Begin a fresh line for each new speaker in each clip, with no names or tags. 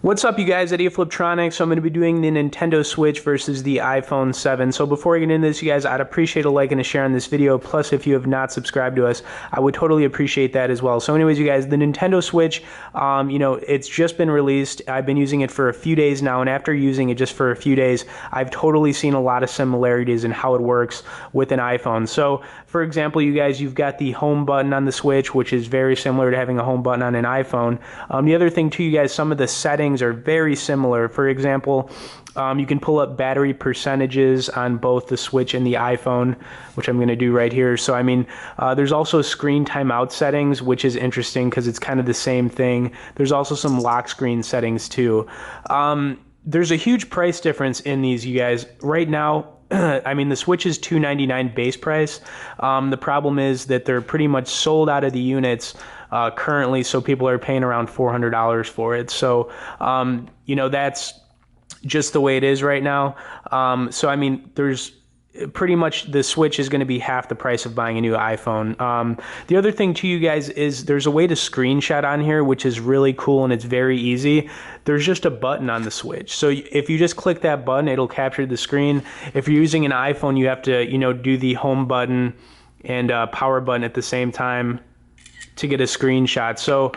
What's up, you guys? Eddie of Fliptroniks. So I'm going to be doing the Nintendo Switch versus the iPhone 7. So before I get into this, you guys, I'd appreciate a like and a share on this video. Plus, if you have not subscribed to us, I would totally appreciate that as well. So anyways, you guys, the Nintendo Switch, it's just been released. I've been using it for a few days now, and after using it just for a few days, I've totally seen a lot of similarities in how it works with an iPhone. So, for example, you guys, you've got the home button on the Switch, which is very similar to having a home button on an iPhone. The other thing, too, you guys, some of the settings are very similar. For example, you can pull up battery percentages on both the Switch and the iPhone, which I'm going to do right here. So, there's also screen timeout settings, which is interesting because it's kind of the same thing. There's also some lock screen settings too. There's a huge price difference in these, you guys. Right now, the Switch is $299 base price. The problem is that they're pretty much sold out of the units currently, so people are paying around $400 for it. So, that's just the way it is right now. There's pretty much the Switch is going to be half the price of buying a new iPhone. The other thing to you guys is there's a way to screenshot on here, which is really cool and it's very easy. There's just a button on the Switch. So if you just click that button, it'll capture the screen. If you're using an iPhone, you have to, do the home button and power button at the same time to get a screenshot. So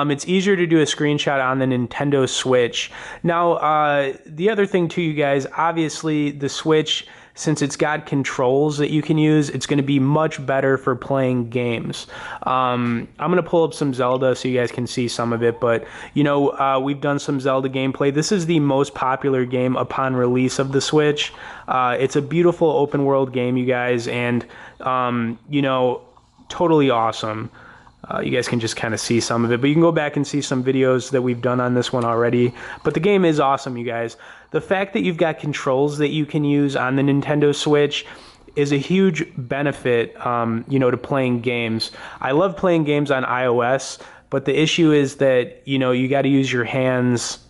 it's easier to do a screenshot on the Nintendo Switch. Now, the other thing too, you guys, obviously the Switch, since it's got controls that you can use, it's going to be much better for playing games. I'm going to pull up some Zelda so you guys can see some of it, but we've done some Zelda gameplay. This is the most popular game upon release of the Switch. It's a beautiful open world game, you guys, and totally awesome. You guys can just kind of see some of it, but you can go back and see some videos that we've done on this one already. But the game is awesome, you guys. The fact that you've got controls that you can use on the Nintendo Switch is a huge benefit, to playing games. I love playing games on iOS, but the issue is that, you got to use your hands,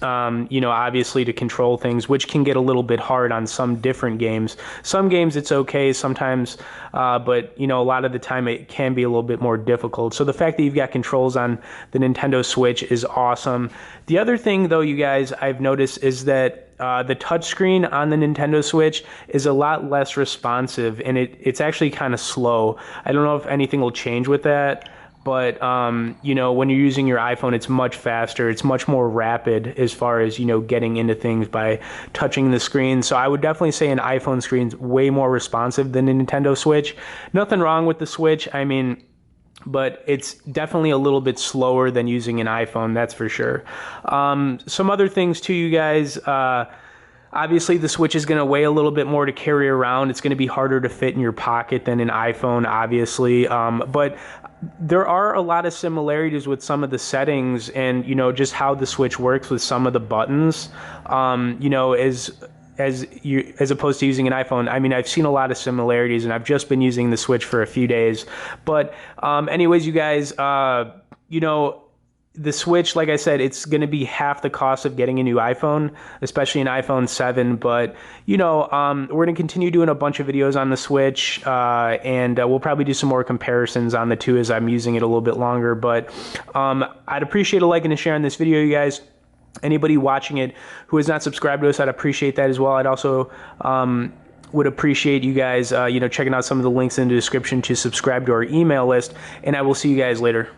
obviously to control things, which can get a little bit hard on some different games. Some games it's okay sometimes, but a lot of the time it can be a little bit more difficult. So the fact that you've got controls on the Nintendo Switch is awesome. The other thing though, you guys, I've noticed is that the touchscreen on the Nintendo Switch is a lot less responsive, and it's actually kind of slow. I don't know if anything will change with that. But, when you're using your iPhone, it's much faster. It's much more rapid as far as, getting into things by touching the screen. So I would definitely say an iPhone screen's way more responsive than a Nintendo Switch. Nothing wrong with the Switch, but it's definitely a little bit slower than using an iPhone, that's for sure. Some other things too, you guys. Obviously, the Switch is going to weigh a little bit more to carry around. It's going to be harder to fit in your pocket than an iPhone, obviously. But there are a lot of similarities with some of the settings and, just how the Switch works with some of the buttons, as opposed to using an iPhone. I've seen a lot of similarities, and I've just been using the Switch for a few days. But anyways, you guys, the Switch, like I said, it's going to be half the cost of getting a new iPhone, especially an iPhone 7. But, we're going to continue doing a bunch of videos on the Switch, and we'll probably do some more comparisons on the two as I'm using it a little bit longer. But I'd appreciate a like and a share on this video, you guys. Anybody watching it who has not subscribed to us, I'd appreciate that as well. I'd also would appreciate you guys, checking out some of the links in the description to subscribe to our email list. And I will see you guys later.